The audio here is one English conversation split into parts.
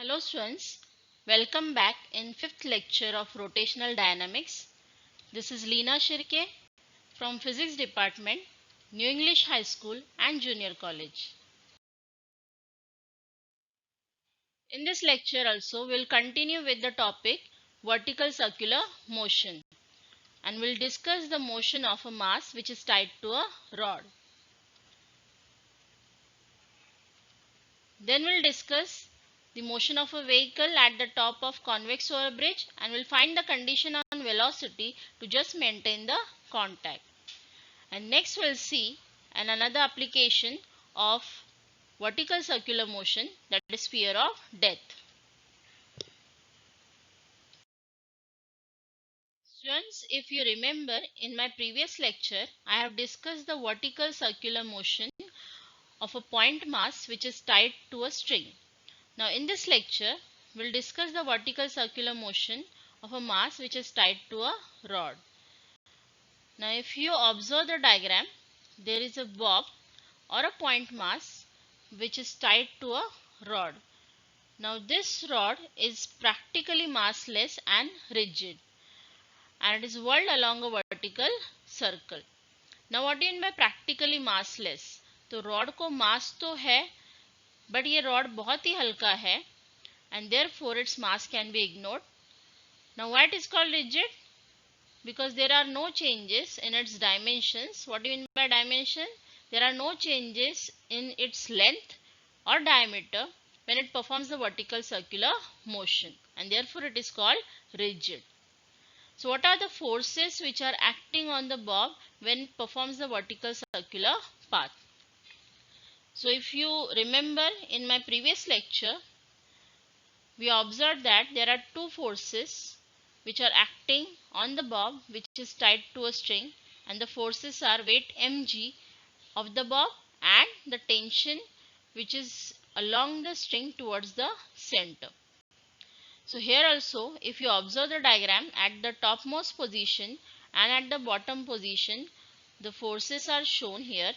Hello students, welcome back in 5th lecture of rotational dynamics. This is Leena Shirke from Physics Department, New English High School and Junior College. In this lecture also we'll continue with the topic vertical circular motion and we'll discuss the motion of a mass which is tied to a rod. Then we'll discuss the motion of a vehicle at the top of convex over bridge and we'll find the condition on velocity to just maintain the contact. And next we'll see another application of vertical circular motion, that is fear of death. Students, if you remember in my previous lecture, I have discussed the vertical circular motion of a point mass which is tied to a string. Now in this lecture, we'll discuss the vertical circular motion of a mass which is tied to a rod. Now if you observe the diagram, there is a bob or a point mass which is tied to a rod. Now this rod is practically massless and rigid and it is whirled along a vertical circle. Now what do you mean by practically massless? तो rod को मास तो है but ये rod बहुत ही हल्का है and therefore its mass can be ignored. Now why it is called rigid? Because there are no changes in its dimensions. What do you mean by dimension? There are no changes in its length or diameter when it performs the vertical circular motion and therefore it is called rigid. So what are the forces which are acting on the bob when it performs the vertical circular path? So if you remember in my previous lecture, we observed that there are two forces which are acting on the bob which is tied to a string, and the forces are weight mg of the bob and the tension which is along the string towards the center. So here also if you observe the diagram, at the topmost position and at the bottom position the forces are shown here,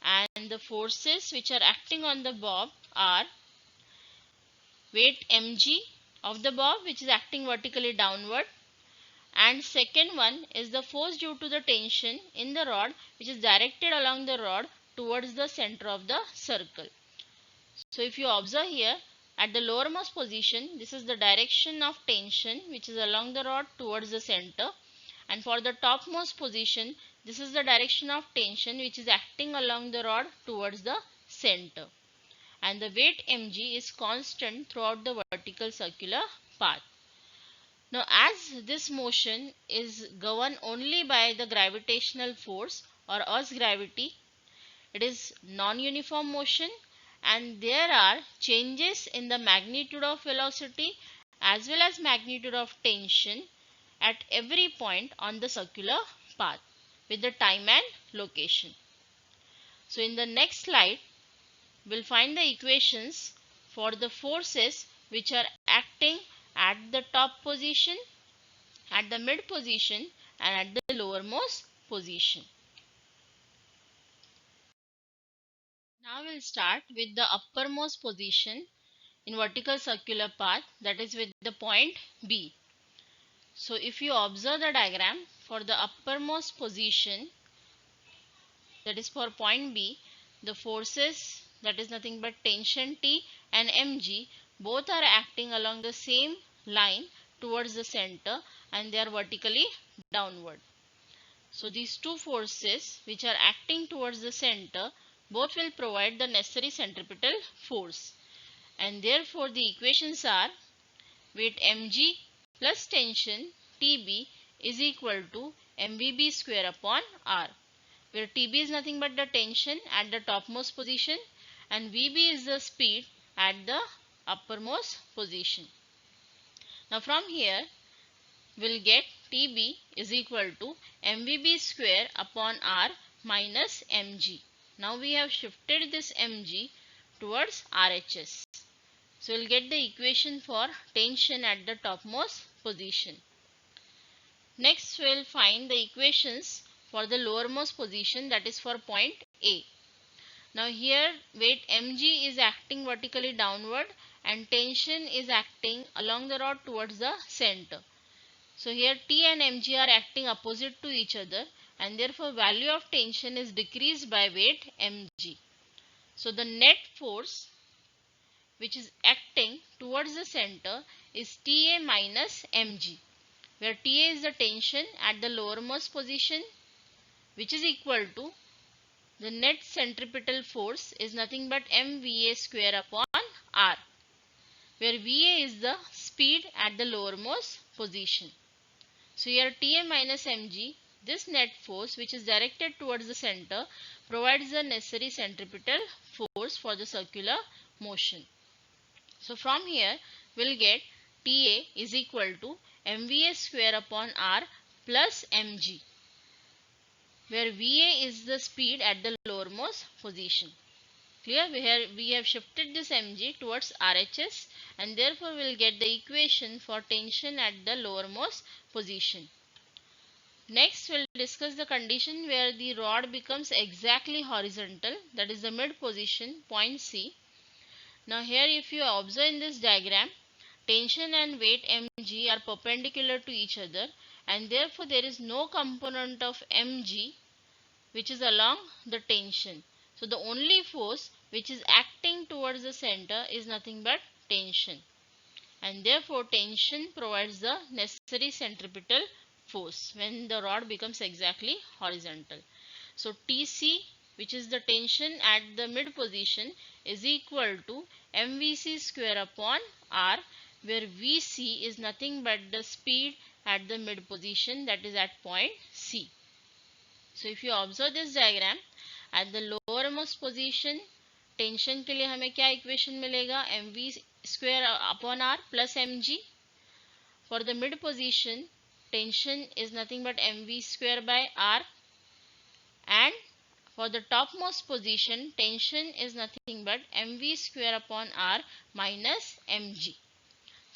and the forces which are acting on the bob are weight mg of the bob which is acting vertically downward, and second one is the force due to the tension in the rod which is directed along the rod towards the center of the circle. So if you observe here, at the lowermost position, this is the direction of tension which is along the rod towards the center, and for the topmost position, this is the direction of tension which is acting along the rod towards the center, and the weight mg is constant throughout the vertical circular path. Now as this motion is governed only by the gravitational force or Earth's gravity, it is non-uniform motion and there are changes in the magnitude of velocity as well as magnitude of tension at every point on the circular path with the time and location. So in the next slide, we'll find the equations for the forces which are acting at the top position, at the mid position and at the lowermost position. Now we'll start with the uppermost position in vertical circular path, that is with the point B. So if you observe the diagram for the uppermost position, that is for point B, the forces, that is nothing but tension T and mg, both are acting along the same line towards the center and they are vertically downward. So these two forces which are acting towards the center both will provide the necessary centripetal force, and therefore the equations are weight mg plus tension Tb is equal to mvb square upon r, where Tb is nothing but the tension at the topmost position and Vb is the speed at the uppermost position. Now from here we'll get Tb is equal to mvb square upon r minus mg. Now we have shifted this mg towards RHS. So we'll get the equation for tension at the topmost position. Next we'll find the equations for the lowermost position, that is for point A. Now here weight mg is acting vertically downward and tension is acting along the rod towards the center. So here T and mg are acting opposite to each other and therefore value of tension is decreased by weight mg. So the net force which is acting towards the center is Ta minus mg, where Ta is the tension at the lowermost position, which is equal to the net centripetal force is nothing but mva square upon r, where Va is the speed at the lowermost position. So here Ta minus mg, this net force which is directed towards the center, provides the necessary centripetal force for the circular motion. So from here we'll get Ta is equal to mva square upon r plus mg, where Va is the speed at the lowermost position. Clear? Here we have shifted this mg towards RHS and therefore we will get the equation for tension at the lowermost position. Next we'll discuss the condition where the rod becomes exactly horizontal, that is the mid position, point C. Now here if you observe in this diagram, tension and weight mg are perpendicular to each other and therefore there is no component of mg which is along the tension. So the only force which is acting towards the center is nothing but tension, and therefore tension provides the necessary centripetal force when the rod becomes exactly horizontal. So Tc, which is the tension at the mid position, is equal to mvc square upon r, where vc is nothing but the speed at the mid position, that is at point C. So if you observe this diagram, at the lowermost position tension के लिए हमें क्या equation मिलेगा, mv square upon r plus mg. For the mid position tension is nothing but mv square by r, and for the topmost position tension is nothing but mv square upon r minus mg.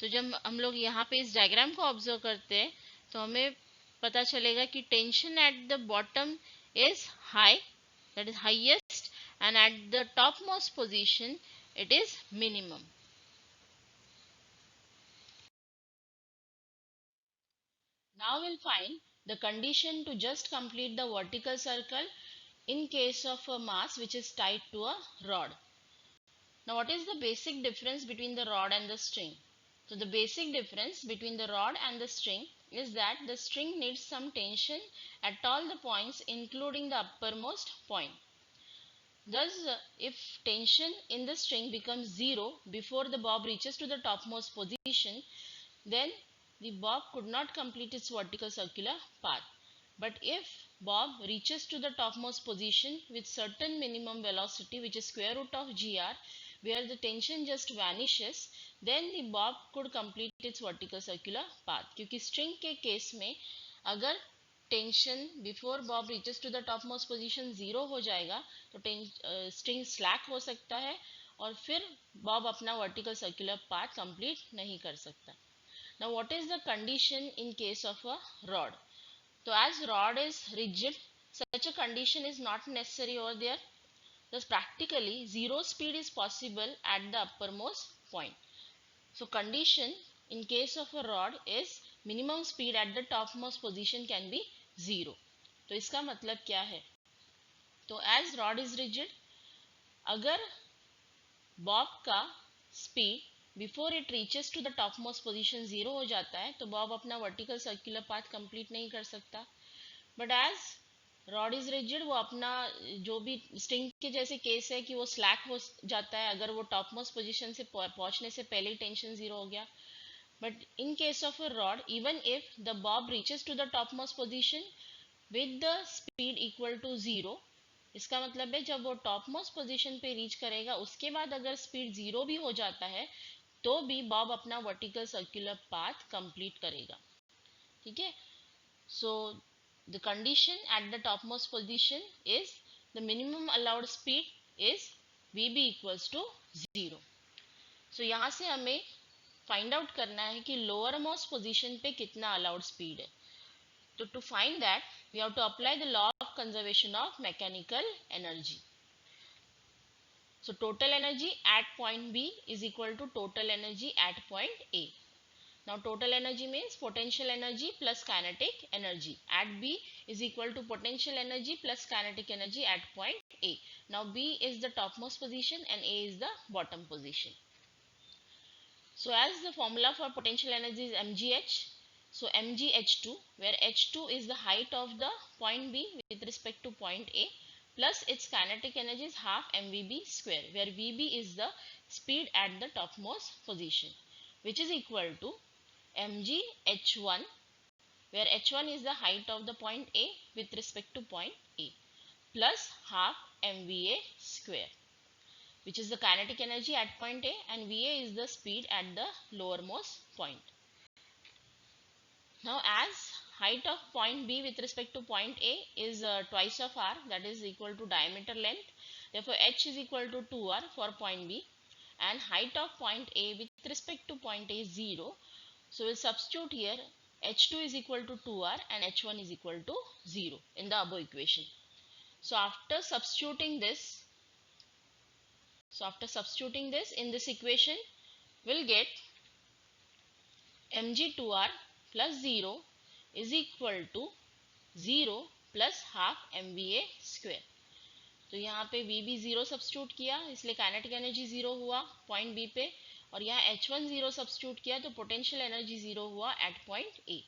तो जब हम लोग यहाँ पे इस diagram को observe करते हैं तो हमें पता चलेगा कि tension at the bottom is high, that is highest, and at the topmost position it is minimum. Now we'll find the condition to just complete the vertical circle in case of a mass which is tied to a rod. Now what is the basic difference between the rod and the string? So the basic difference between the rod and the string is that the string needs some tension at all the points including the uppermost point. Thus, if tension in the string becomes 0 before the bob reaches to the topmost position, then the bob could not complete its vertical circular path. But if bob reaches to the topmost position with certain minimum velocity, which is square root of gr, where the tension just vanishes, then the bob could complete its vertical circular path. क्योंकि string के case में अगर tension before bob reaches to the top most position 0 हो जाएगा तो string slack हो सकता है और फिर बॉब अपना वर्टिकल सर्कुलर पाथ कंप्लीट नहीं कर सकता. Now what is the condition in case of a rod? So as rod is rigid, such a condition is not necessary over there. Thus practically zero speed is possible at the uppermost point. So condition in case of a rod is minimum speed at the topmost position can be 0. तो इसका मतलब क्या है? तो as rod is rigid, अगर bob का speed before it reaches to the topmost position 0 हो जाता है तो बॉब अपना वर्टिकल सर्कुलर पाथ कंप्लीट नहीं कर सकता. But as rod is rigid, वो अपना जो भी स्ट्रिंग के जैसे केस है कि वो स्लैक हो जाता है अगर वो टॉपमोस्ट पोजीशन से पहुंचने से पहले ही टेंशन 0 हो गया. But in case of a rod, even if the bob reaches to the topmost position with the speed equal to 0, इसका मतलब है जब वो टॉपमोस्ट पोजीशन पे रीच करेगा उसके बाद अगर स्पीड 0 भी हो जाता है तो भी बॉब अपना वर्टिकल सर्कुलर पाथ कंप्लीट करेगा. ठीक है. So the condition at the topmost position is the minimum allowed speed is VB equals to 0. So यहाँ से हमें फाइंड आउट करना है कि लोअर मोस्ट पोजीशन पे कितना अलाउड स्पीड है. तो to find that we have to apply the law of conservation of mechanical energy. So total energy at point B is equal to total energy at point A. Now total energy means potential energy plus kinetic energy at B is equal to potential energy plus kinetic energy at point A. Now B is the topmost position and A is the bottom position. So as the formula for potential energy is mgh, so mgh2, where h2 is the height of the point B with respect to point A, plus its kinetic energy is half mvb square, where vb is the speed at the topmost position, which is equal to mgh1, where h1 is the height of the point A with respect to point A, plus half mva square, which is the kinetic energy at point A, and Va is the speed at the lowermost point. Now as height of point B with respect to point A is twice of r, that is equal to diameter length, therefore h is equal to 2r for point B, and height of point A with respect to point A is 0. So we'll substitute here h2 is equal to 2r and h1 is equal to 0 in the above equation. So after substituting this in this equation, we'll get mg2r plus 0 is equal to 0 plus half mva square. तो यहाँ पे vb 0 substitute किया, इसलिए kinetic energy 0 हुआ point B पे, और यहाँ h1 0 substitute किया तो पोटेंशियल एनर्जी 0 हुआ at point A.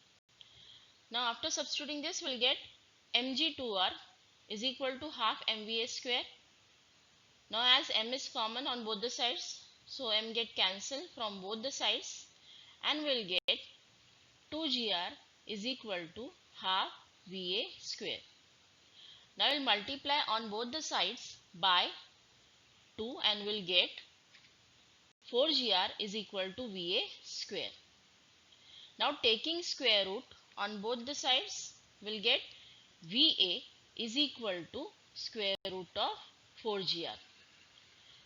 Now after substituting this will get mg2r is equal to half mva square. Now as m is common on both the sides, so m get cancelled from both the sides, and we'll get 2gr is equal to half Va square. Now we'll multiply on both the sides by 2 and we'll get 4gr is equal to Va square. Now taking square root on both the sides, we'll get Va is equal to square root of 4gr.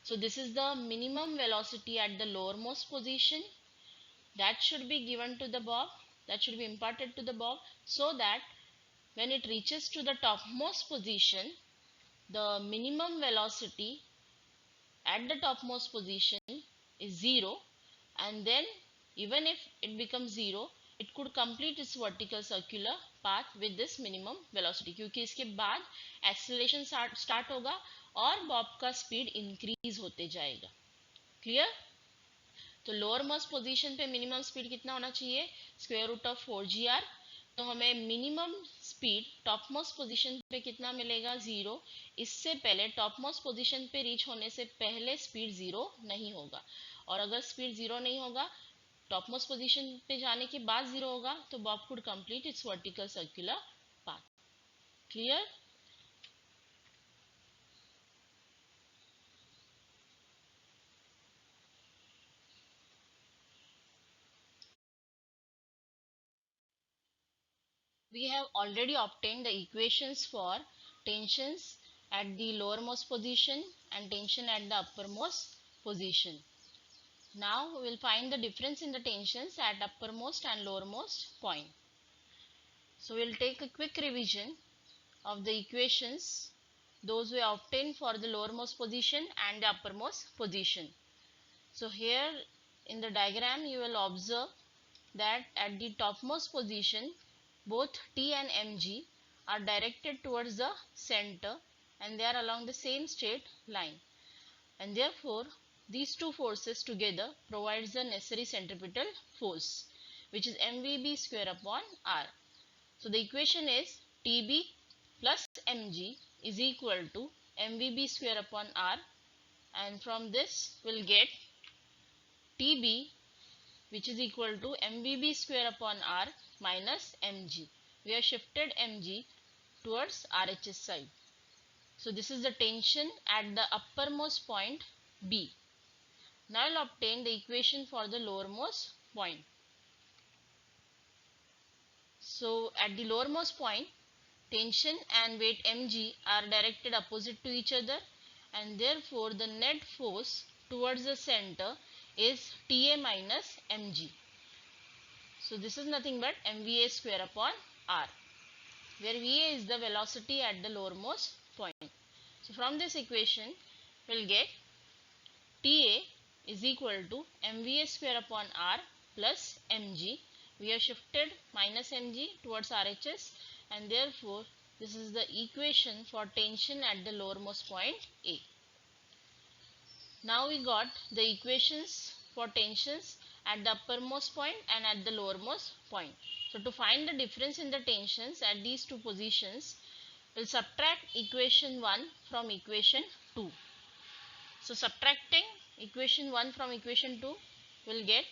So this is the minimum velocity at the lowermost position that should be given to the bob, that should be imparted to the bob, so that when it reaches to the topmost position, the minimum velocity at the topmost position is 0, and then even if it becomes 0, it could complete its vertical circular path with this minimum velocity, क्योंकि इसके बाद acceleration start होगा और Bob का speed increase होते जाएगा. Clear? तो lower most position पे मिनिमम स्पीड कितना होना चाहिए? Square root of 4gr. तो हमें minimum speed top most position पे कितना मिलेगा? 0. इससे पहले टॉप मोस्ट पोजीशन पे रीच होने से पहले स्पीड 0 नहीं होगा, और अगर स्पीड 0 नहीं होगा, टॉप मोस्ट पोजीशन पे जाने के बाद 0 होगा, तो Bob could complete it's vertical circular path. Clear? We have already obtained the equations for tensions at the lowermost position and tension at the uppermost position. Now we will find the difference in the tensions at uppermost and lowermost point. So we will take a quick revision of the equations, those we obtained for the lowermost position and the uppermost position. So here in the diagram you will observe that at the topmost position, both T and mg are directed towards the center and they are along the same straight line, and therefore these two forces together provides the necessary centripetal force, which is mvb square upon r. So the equation is Tb plus mg is equal to mvb square upon r, and from this we'll get Tb, which is equal to mvb square upon r minus mg. We have shifted mg towards RHS side. So this is the tension at the uppermost point B. Now I will obtain the equation for the lowermost point. So at the lowermost point, tension and weight mg are directed opposite to each other, and therefore the net force towards the center is Ta minus mg. So this is nothing but mva square upon r, where va is the velocity at the lowermost point. So from this equation we'll get TA is equal to mVA square upon R plus mg. We have shifted minus mg towards RHS, and therefore this is the equation for tension at the lowermost point A. Now we got the equations for tensions at the uppermost point and at the lowermost point. So to find the difference in the tensions at these two positions, we'll subtract equation 1 from equation 2. So subtracting equation 1 from equation 2, we'll get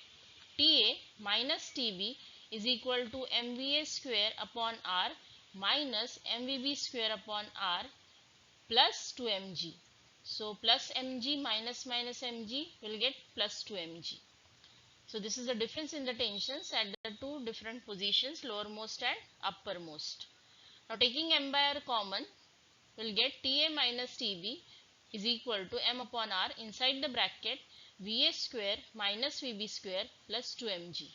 TA minus TB is equal to mVA square upon R minus mVB square upon R plus 2mg. So plus mg minus mg will get plus 2mg. So this is the difference in the tensions at the two different positions, lowermost and uppermost. Now taking m by r common, we'll get TA minus TB is equal to m upon r inside the bracket VA square minus VB square plus 2mg.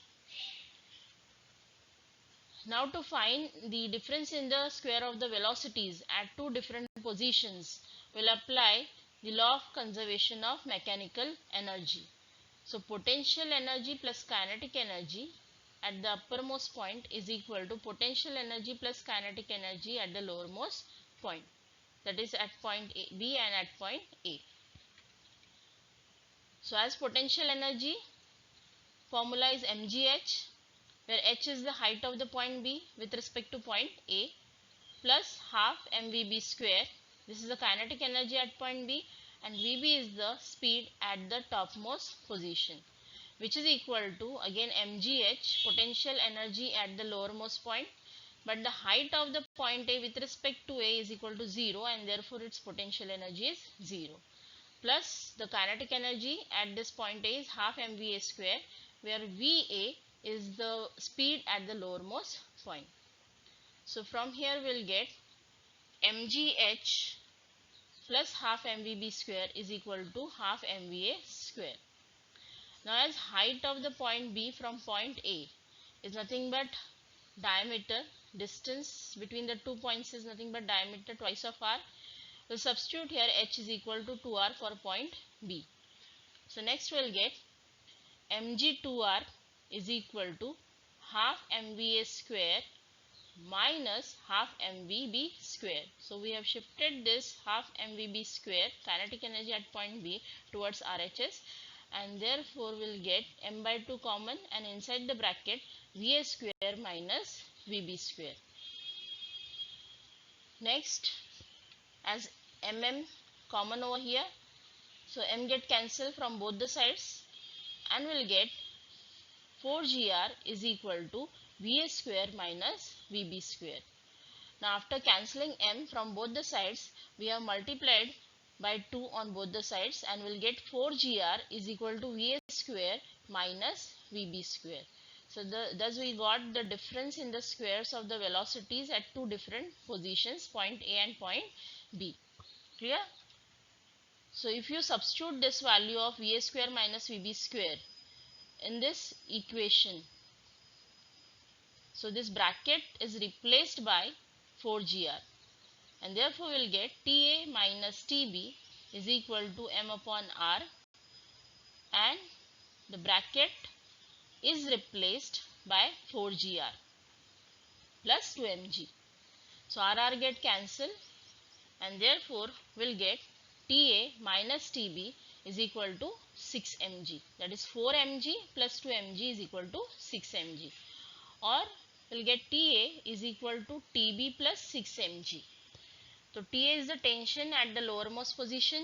Now to find the difference in the square of the velocities at two different positions, we'll apply the law of conservation of mechanical energy. So potential energy plus kinetic energy at the uppermost point is equal to potential energy plus kinetic energy at the lowermost point, that is at point B and at point A. So as potential energy, formula is mgh, where h is the height of the point B with respect to point A, plus half mvb square. This is the kinetic energy at point B, and Vb is the speed at the topmost position, which is equal to again mgh, potential energy at the lowermost point, but the height of the point A with respect to A is equal to 0, and therefore its potential energy is 0, plus the kinetic energy at this point A is half mva square, where Va is the speed at the lowermost point. So from here we'll get mgh plus half mvb square is equal to half mva square. Now as height of the point B from point A is nothing but diameter, distance between the 2 points is nothing but diameter twice of r, we'll substitute here h is equal to 2r for point B. So next we'll get mg2r is equal to half mva square minus half mvb square. So we have shifted this half mvb square, kinetic energy at point B, towards RHS, and therefore we'll get m by 2 common, and inside the bracket Va square minus Vb square. Next, as mm common over here, so m get cancelled from both the sides, and we'll get 4gr is equal to Va square minus Vb square. Now after cancelling m from both the sides, we have multiplied by 2 on both the sides, and we'll get 4gr is equal to Va square minus Vb square. So thus we got the difference in the squares of the velocities at two different positions, point A and point B. Clear? So if you substitute this value of Va square minus Vb square in this equation, so this bracket is replaced by 4gr, and therefore we will get Ta minus Tb is equal to m upon r, and the bracket is replaced by 4gr plus 2mg. So rr get cancelled, and therefore we will get Ta minus Tb is equal to 6mg, that is 4mg plus 2mg is equal to 6mg, or we'll get Ta is equal to Tb plus 6mg. So Ta is the tension at the lowermost position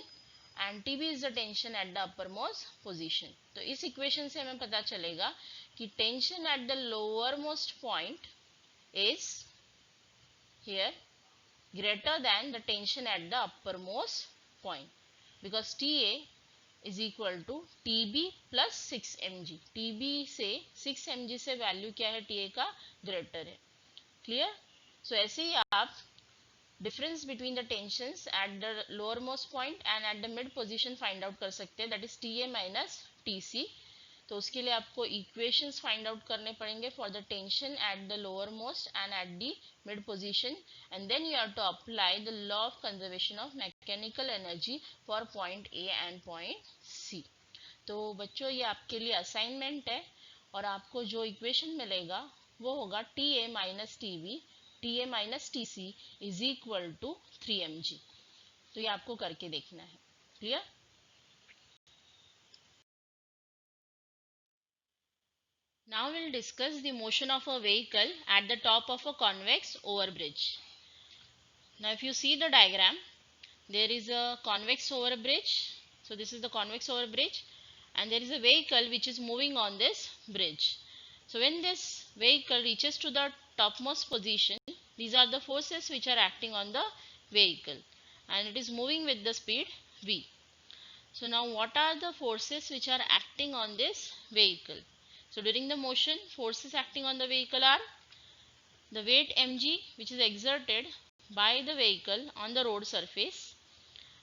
and Tb is the tension at the uppermost position. तो इस equation से हमें पता चलेगा कि tension at the lowermost point is here greater than the tension at the uppermost point, because Ta is equal to Tb plus 6mg. Tb से 6mg से value क्या है Ta का, ग्रेटर है. क्लियर? सो ऐसे ही आप difference between the tensions eight the lower most point and at the mid position find out कर सकते हैं, that is TA minus TC. तो उसके लिए आपको इक्वेशंस फाइंड आउट करने पड़ेंगे for the tension at the lower most end at the mid position, and then you have to apply the law of conservation of mechanical energy for point A and point C. तो बच्चों ये आपके लिए assignment है और आपको जो equation मिलेगा वो होगा T A minus T V T A minus T C is equal to 3 mg। तो ये आपको करके देखना है। Clear? Now we'll discuss the motion of a vehicle at the top of a convex overbridge. Now if you see the diagram, there is a convex overbridge. So this is the convex overbridge and there is a vehicle which is moving on this bridge. So when this vehicle reaches to the topmost position, these are the forces which are acting on the vehicle and it is moving with the speed v. So now what are the forces which are acting on this vehicle? So during the motion, forces acting on the vehicle are the weight mg which is exerted by the vehicle on the road surface,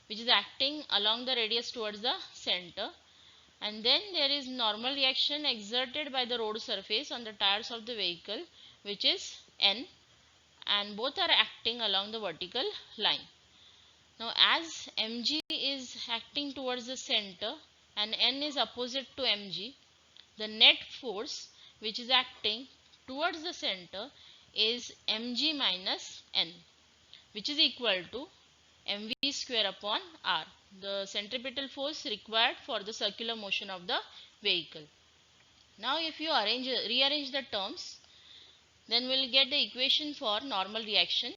which is acting along the radius towards the center, and then there is normal reaction exerted by the road surface on the tires of the vehicle, which is n, and both are acting along the vertical line. Now as mg is acting towards the center and n is opposite to mg, the net force which is acting towards the center is mg minus n, which is equal to mv square upon r, the centripetal force required for the circular motion of the vehicle. Now if you rearrange the terms, then we'll get the equation for normal reaction,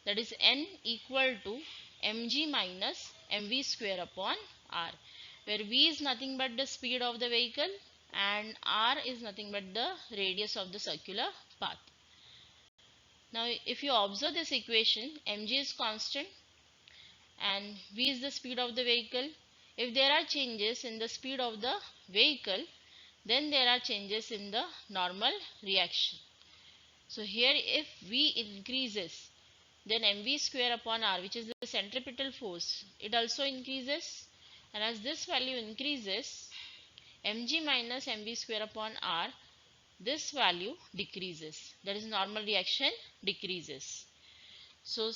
that is n equal to mg minus mv square upon r, where v is nothing but the speed of the vehicle and r is nothing but the radius of the circular path. Now if you observe this equation, mg is constant and v is the speed of the vehicle. If there are changes in the speed of the vehicle, then there are changes in the normal reaction. So here if v increases, then mv square upon r, which is the centripetal force, it also increases, and as this value increases, mg minus mv square upon r, this value decreases, that is normal reaction decreases. So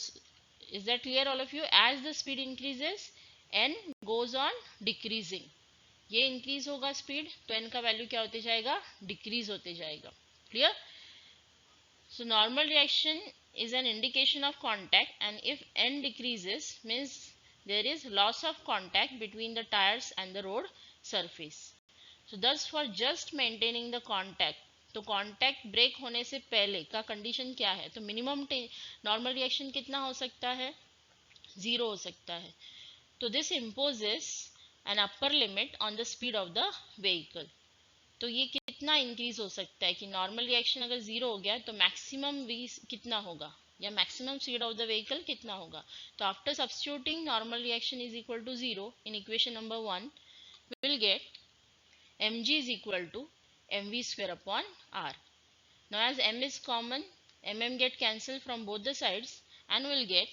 is that clear all of you? As the speed increases, n goes on decreasing. ये increase होगा speed, तो n का value क्या होते जाएगा? Decrease होते जाएगा. Clear? So normal reaction is an indication of contact, and if n decreases means there is loss of contact between the tires and the road surface. So thus for just maintaining the contact, तो contact break होने से पहले का condition क्या है? तो minimum normal reaction कितना हो सकता है? 0 हो सकता है. तो this imposes an upper limit on the speed of the vehicle. तो ये कितना इंक्रीज हो सकता है कि नॉर्मल रिएक्शन अगर 0 हो गया तो मैक्सिमम v कितना होगा या maximum speed of the vehicle कितना होगा? तो after substituting normal reaction is equal to 0 in equation number 1, we will get mg is equal to mv square upon r. Now as m is common, get cancelled from both the sides and we will get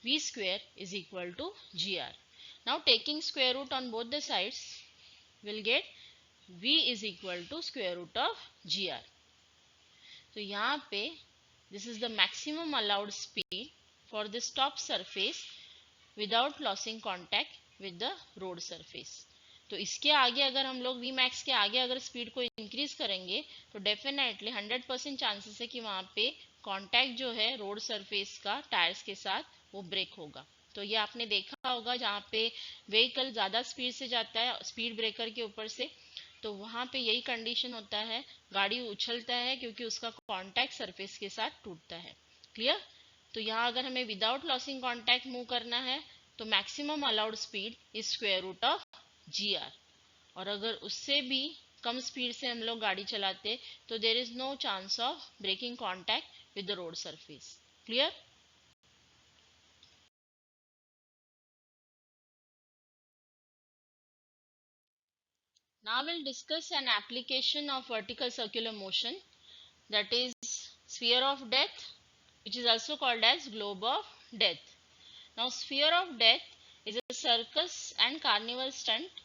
v square is equal to gr. Now taking square root on both the sides, we will get v is equal to square root of gr. तो यहाँ पे this is the maximum allowed speed for this top surface without losing contact with the road surface. तो इसके आगे अगर हम लोग Vmax के आगे अगर स्पीड को इंक्रीज करेंगे तो डेफिनेटली 100% चांसेस है कि वहाँ पे कांटेक्ट जो है रोड सरफेस का टायर्स के साथ वो ब्रेक होगा. तो ये आपने देखा होगा जहाँ पे व्हीकल ज़्यादा स्पीड से जाता है स्पीड ब्रेकर के ऊपर से, तो वहाँ पे यही कंडीशन होता है, गाड़ी उछलता है क्योंकि उसका कांटेक्ट सरफेस के साथ टूटता है. क्लियर? तो यहाँ अगर हमें विदाउट लॉसिंग कांटेक्ट मूव करना है तो maximum allowed speed is square root of gr, और अगर उससे भी कम स्पीड से हम लोग गाड़ी चलाते तो there is no chance of breaking contact with the road surface. Clear? Now we'll discuss an application of vertical circular motion, that is sphere of death, which is also called as globe of death. Now sphere of death is a circus and carnival stunt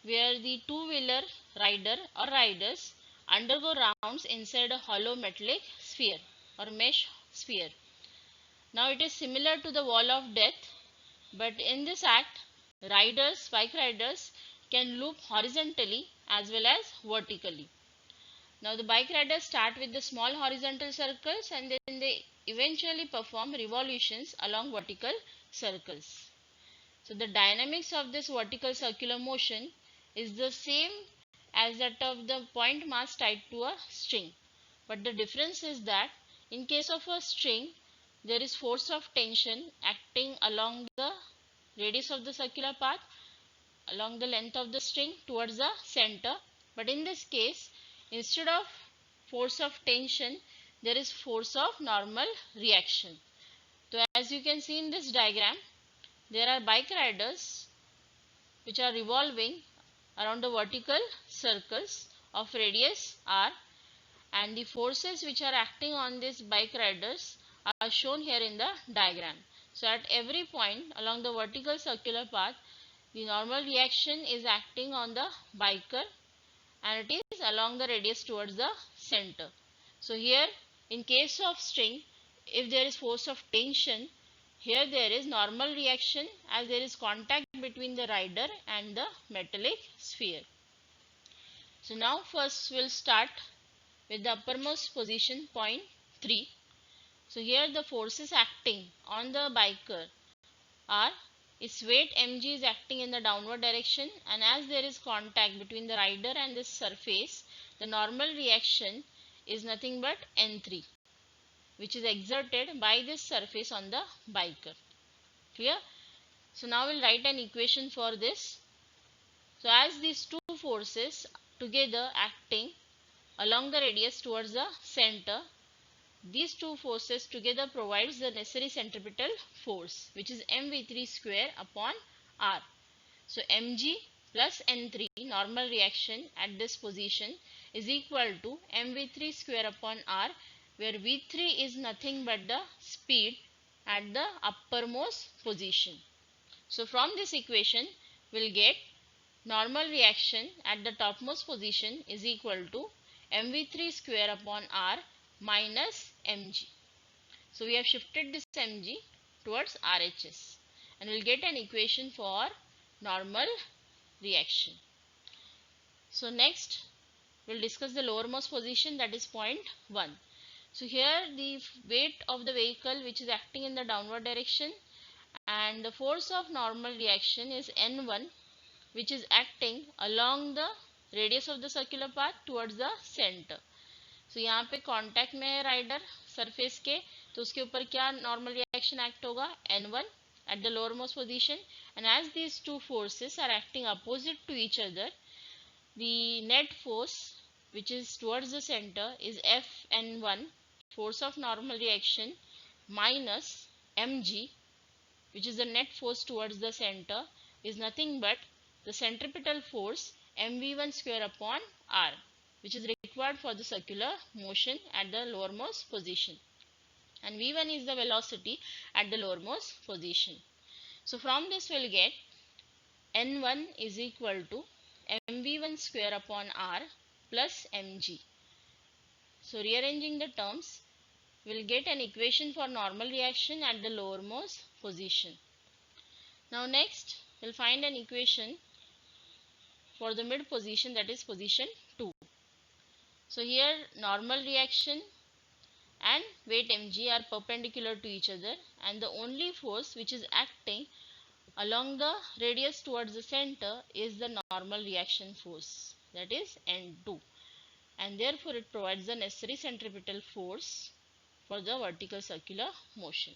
where the two-wheeler rider or riders undergo rounds inside a hollow metallic sphere or mesh sphere. Now it is similar to the wall of death, but in this act, bike riders can loop horizontally as well as vertically. Now the bike riders start with the small horizontal circles and then they eventually perform revolutions along vertical circles. So the dynamics of this vertical circular motion is the same as that of the point mass tied to a string. But the difference is that in case of a string, there is force of tension acting along the radius of the circular path, along the length of the string towards the center. But in this case, instead of force of tension, there is force of normal reaction. So as you can see in this diagram, there are bike riders which are revolving around the vertical circles of radius r, and the forces which are acting on these bike riders are shown here in the diagram. So at every point along the vertical circular path, the normal reaction is acting on the biker and it is along the radius towards the center. So here in case of string, if there is force of tension, here there is normal reaction as there is contact between the rider and the metallic sphere. So now first we'll start with the uppermost position, point 3. So here the forces acting on the biker are, its weight mg is acting in the downward direction, and as there is contact between the rider and this surface, the normal reaction is nothing but N3, which is exerted by this surface on the biker. Clear? So now we'll write an equation for this. So as these two forces together acting along the radius towards the center, these two forces together provides the necessary centripetal force, which is mv3 square upon r. So mg plus n3 normal reaction at this position is equal to mv3 square upon r, where v3 is nothing but the speed at the uppermost position. So from this equation we'll get normal reaction at the topmost position is equal to mv3 square upon r minus mg. So we have shifted this mg towards RHS and we'll get an equation for normal reaction. So next we'll discuss the lowermost position, that is point 1. So here the weight of the vehicle which is acting in the downward direction, and the force of normal reaction is N1, which is acting along the radius of the circular path towards the center. So यहाँ पे contact में है rider surface के, तो उसके ऊपर क्या normal reaction act होगा, N1 at the lowermost position, and as these two forces are acting opposite to each other, the net force which is towards the center is Fn1, force of normal reaction, minus mg, which is the net force towards the center, is nothing but the centripetal force mv1 square upon r, which is required for the circular motion at the lowermost position, and v1 is the velocity at the lowermost position. So from this we'll get n1 is equal to mv1 square upon r plus mg. So rearranging the terms, we'll get an equation for normal reaction at the lowermost position. Now next we'll find an equation for the mid position, that is position 2. So here normal reaction and weight mg are perpendicular to each other, and the only force which is acting along the radius towards the center is the normal reaction force, that is N2, and therefore it provides the necessary centripetal force for the vertical circular motion.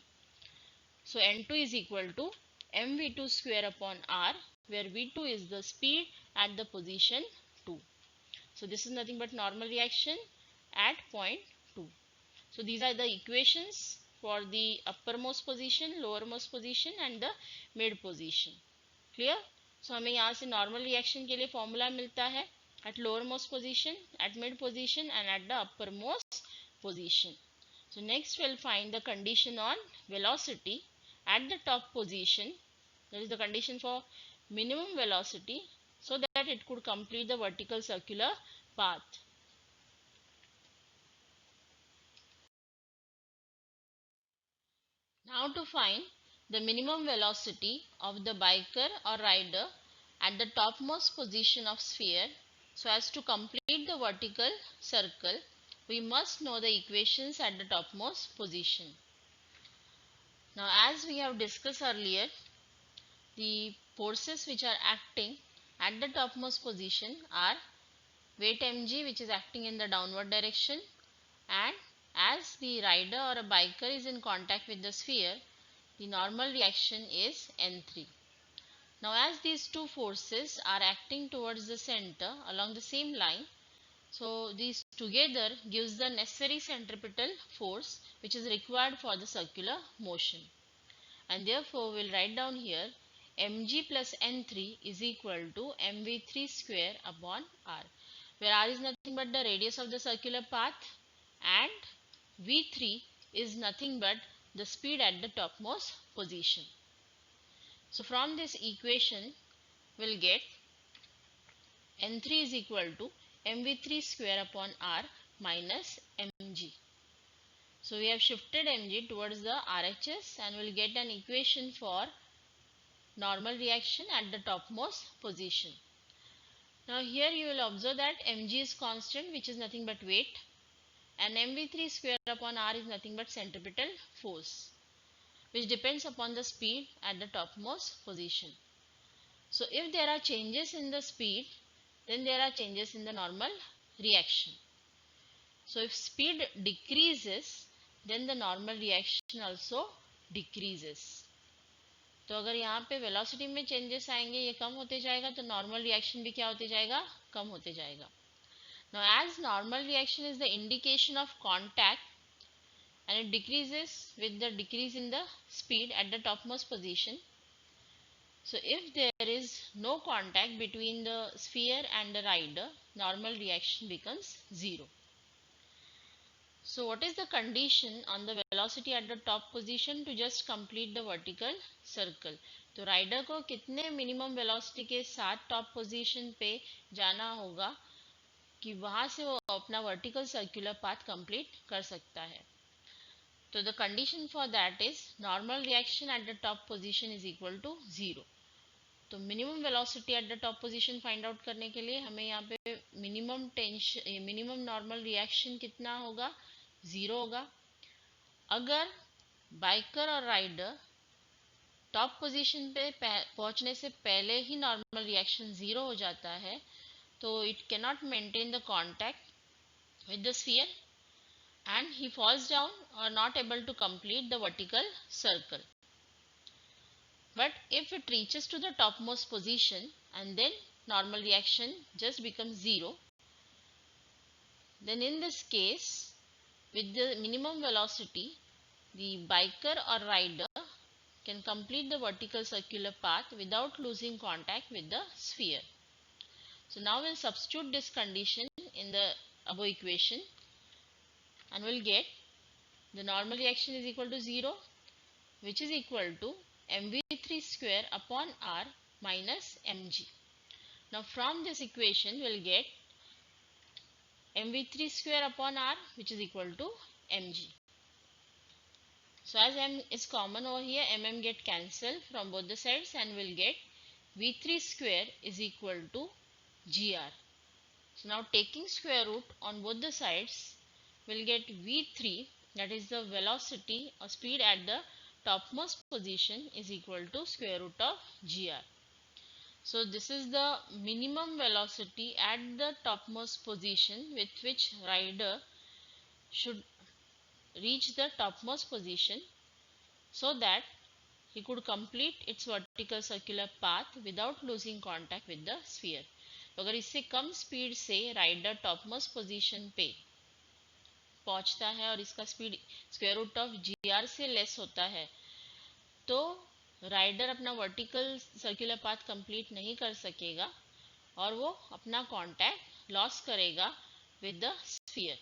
So N2 is equal to mv2 square upon r, where v2 is the speed at the position 2. So this is nothing but normal reaction at point 2. So these are the equations for the uppermost position, lowermost position and the mid position. Clear? So हमें यहाँ से normal reaction के लिए formula मिलता है at lowermost position, at mid position and at the uppermost position. So next we'll find the condition on velocity at the top position. That is the condition for minimum velocity so that it could complete the vertical circular path. Now to find the minimum velocity of the biker or rider at the topmost position of sphere. So as to complete the vertical circle, we must know the equations at the topmost position. Now as we have discussed earlier, the forces which are acting at the topmost position are weight mg, which is acting in the downward direction, and as the rider or a biker is in contact with the sphere, the normal reaction is N3. Now as these two forces are acting towards the center along the same line, so these together gives the necessary centripetal force which is required for the circular motion. And therefore we'll write down here mg plus n3 is equal to mv3 square upon r, where r is nothing but the radius of the circular path and v3 is nothing but the speed at the topmost position. So from this equation we'll get n3 is equal to mv3 square upon r minus mg. So we have shifted mg towards the RHS and we'll get an equation for normal reaction at the topmost position. Now here you will observe that mg is constant, which is nothing but weight, and mv3 square upon r is nothing but centripetal force, which depends upon the speed at the topmost position. So if there are changes in the speed, then there are changes in the normal reaction. So if speed decreases, then the normal reaction also decreases. तो अगर यहाँ पे velocity में changes आएंगे, ये कम होते जाएगा, तो नॉर्मल रिएक्शन भी क्या होते जाएगा, कम होते जाएगा. Now as normal reaction is the indication of contact and it decreases with the decrease in the speed at the topmost position. So if there is no contact between the sphere and the rider, normal reaction becomes zero. So what is the condition on the velocity at the top position to just complete the vertical circle? तो rider को कितने minimum velocity के साथ top position पे जाना होगा कि वहां से वो अपना वर्टिकल सर्कुलर पाथ कंप्लीट कर सकता है? तो the condition for that is normal reaction at the top position is equal to 0. तो minimum velocity at the top position find out करने के लिए हमें यहाँ पे मिनिमम नॉर्मल रिएक्शन कितना होगा, 0 होगा. अगर बाइकर और राइडर टॉप पोजीशन पे पहुंचने से पहले ही नॉर्मल रिएक्शन 0 हो जाता है, तो it cannot maintain the contact with the sphere and he falls down or not able to complete the vertical circle. But if it reaches to the topmost position and then normal reaction just becomes 0, then in this case with the minimum velocity the biker or rider can complete the vertical circular path without losing contact with the sphere. So now we'll substitute this condition in the above equation and we'll get the normal reaction is equal to 0, which is equal to mv3 square upon r minus mg. Now from this equation we'll get mv3 square upon r, which is equal to mg. So as m is common over here, mm get cancelled from both the sides and we'll get v3 square is equal to gr. So now taking square root on both the sides, we'll get v3, that is the velocity or speed at the topmost position, is equal to square root of gr. So this is the minimum velocity at the topmost position with which rider should reach the topmost position so that he could complete its vertical circular path without losing contact with the sphere. तो अगर इससे कम speed से rider topmost position पे पहुंचता है और इसका speed square root of GR से लेस होता है, तो राइडर अपना वर्टिकल सर्कुलर पाथ कंप्लीट नहीं कर सकेगा और वो अपना कांटेक्ट लॉस करेगा with the sphere.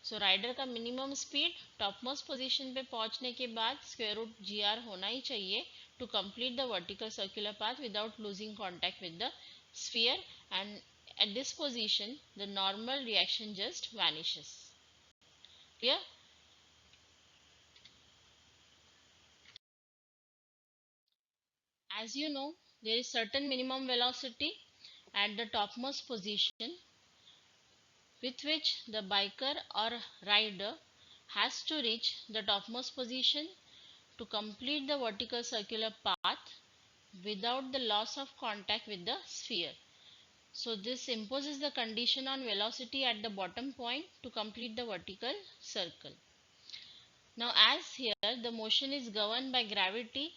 So rider का मिनिमम स्पीड टॉपमोस्ट पोजीशन पे पहुंचने के बाद स्क्वायर रूट जीआर होना ही चाहिए to complete the vertical circular path without losing contact with the sphere, and at this position the normal reaction just vanishes. Clear? As you know, there is certain minimum velocity at the topmost position with which the biker or rider has to reach the topmost position to complete the vertical circular path without the loss of contact with the sphere. So this imposes the condition on velocity at the bottom point to complete the vertical circle. Now as here the motion is governed by gravity,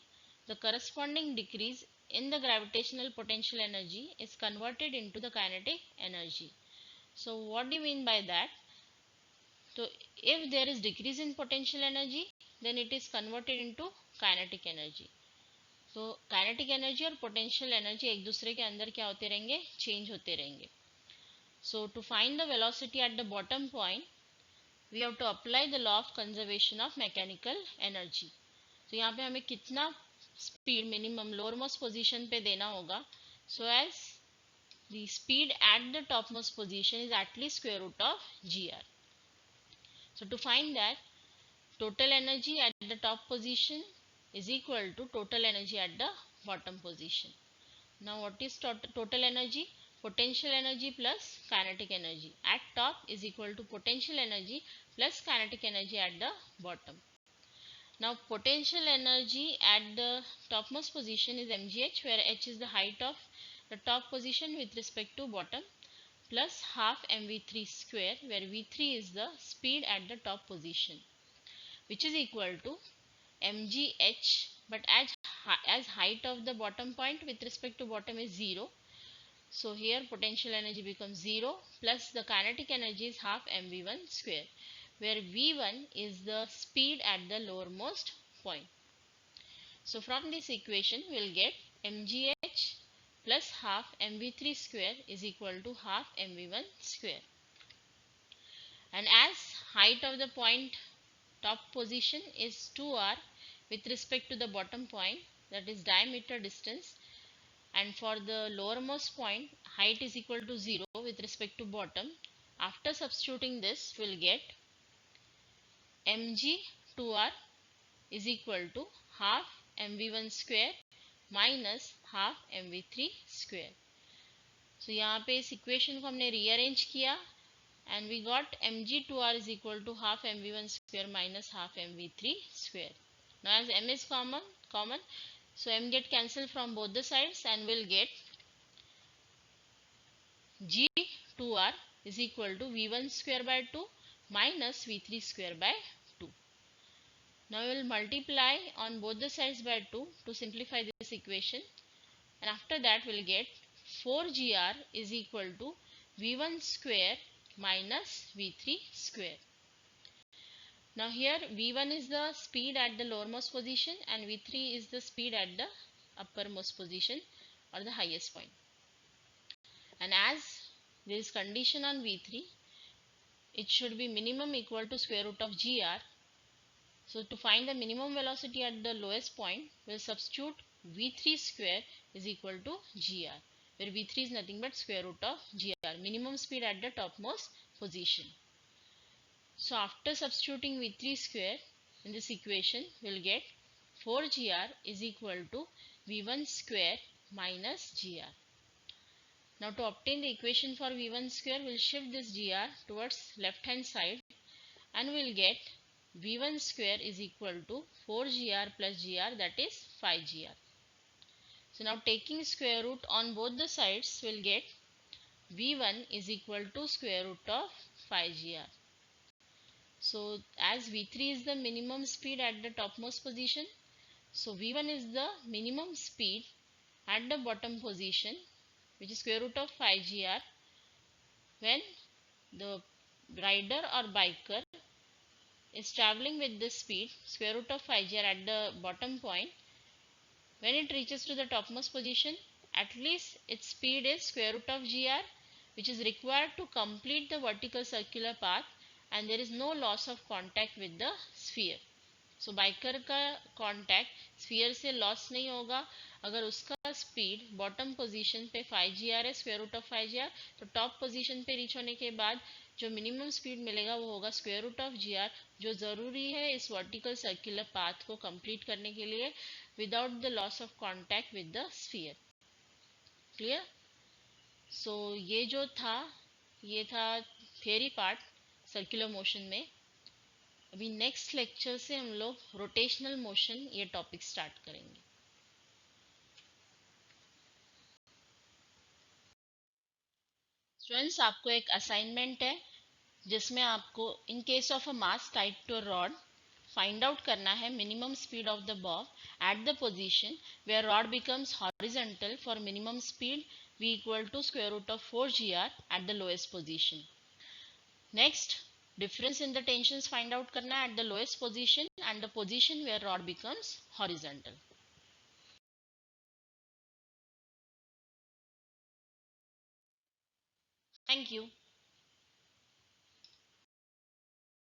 the corresponding decrease in the gravitational potential energy is converted into the kinetic energy. So what do you mean by that? So if there is decrease in potential energy, then it is converted into kinetic energy. तो kinetic energy और potential energy एक दूसरे के अंदर क्या होते रहेंगे, change होते रहेंगे. So to find the velocity at the bottom point we have to apply the law of conservation of mechanical energy. तो यहाँ पे हमें कितना speed minimum lower most position पे देना होगा, so as the speed at the top most position is at least square root of g r. So to find that, total energy at the top position is equal to total energy at the bottom position. Now what is total energy? Potential energy plus kinetic energy at top is equal to potential energy plus kinetic energy at the bottom. Now potential energy at the topmost position is mgh, where h is the height of the top position with respect to bottom, plus half mv3 square, where v3 is the speed at the top position, which is equal to mgh, but as height of the bottom point with respect to bottom is 0, so here potential energy becomes 0, plus the kinetic energy is half mv1 square, where v1 is the speed at the lowermost point. So from this equation we'll get mgh plus half mv3 square is equal to half mv1 square. And as height of the point top position is 2r with respect to the bottom point, that is diameter distance, and for the lowermost point height is equal to 0 with respect to bottom, after substituting this we'll get mg 2r is equal to half mv1 square minus half mv3 square. So यहाँ पे इस equation को हमने rearrange किया and we got mg2r is equal to half mv1 square minus half mv3 square. Now as m is common, so m get cancelled from both the sides and we'll get g2r is equal to v1 square by 2 minus v3 square by 2. Now we will multiply on both the sides by 2 to simplify this equation, and after that we'll get 4gr is equal to v1 square minus v3 square. Now here v1 is the speed at the lowermost position and v3 is the speed at the uppermost position or the highest point. And as there is condition on v3, it should be minimum equal to square root of gr. So to find the minimum velocity at the lowest point, we'll substitute v3 square is equal to gr, where v3 is nothing but square root of gr, minimum speed at the topmost position. So after substituting v3 square in this equation, we'll get 4gr is equal to v1 square minus gr. Now to obtain the equation for v1 square, we'll shift this gr towards left hand side and we'll get v1 square is equal to 4gr plus gr, that is 5gr. So now taking square root on both the sides, we'll get v1 is equal to square root of 5gr. So as v3 is the minimum speed at the topmost position, so v1 is the minimum speed at the bottom position, which is square root of 5gr, when the rider or biker is traveling with this speed square root of 5gr at the bottom point. When it reaches to the topmost position, at least its speed is square root of gr, which is required to complete the vertical circular path, and there is no loss of contact with the sphere. So biker का contact sphere से loss नहीं होगा अगर उसका speed bottom position पे 5gr है, square root of 5gr, तो top position पे रीच होने के बाद जो मिनिमम स्पीड मिलेगा वो होगा स्क्वायर रूट ऑफ gr, जो ज़रूरी है इस वर्टिकल सर्कुलर पाथ को कंप्लीट करने के लिए without the loss of contact with the sphere. Clear? So ये जो था, ये था थियरी पार्ट सर्कुलर मोशन में। अभी नेक्स्ट लेक्चर से हम लोग रोटेशनल मोशन ये टॉपिक स्टार्ट करेंगे। स्टूडेंट्स, आपको एक असाइनमेंट है जिसमें आपको in case of a mass tied to a rod find out करना है minimum speed of the bob at the position where rod becomes horizontal for minimum speed v equal to square root of 4 gr at the lowest position. Next, difference in the tensions find out करना है at the lowest position and the position where rod becomes horizontal. Thank you.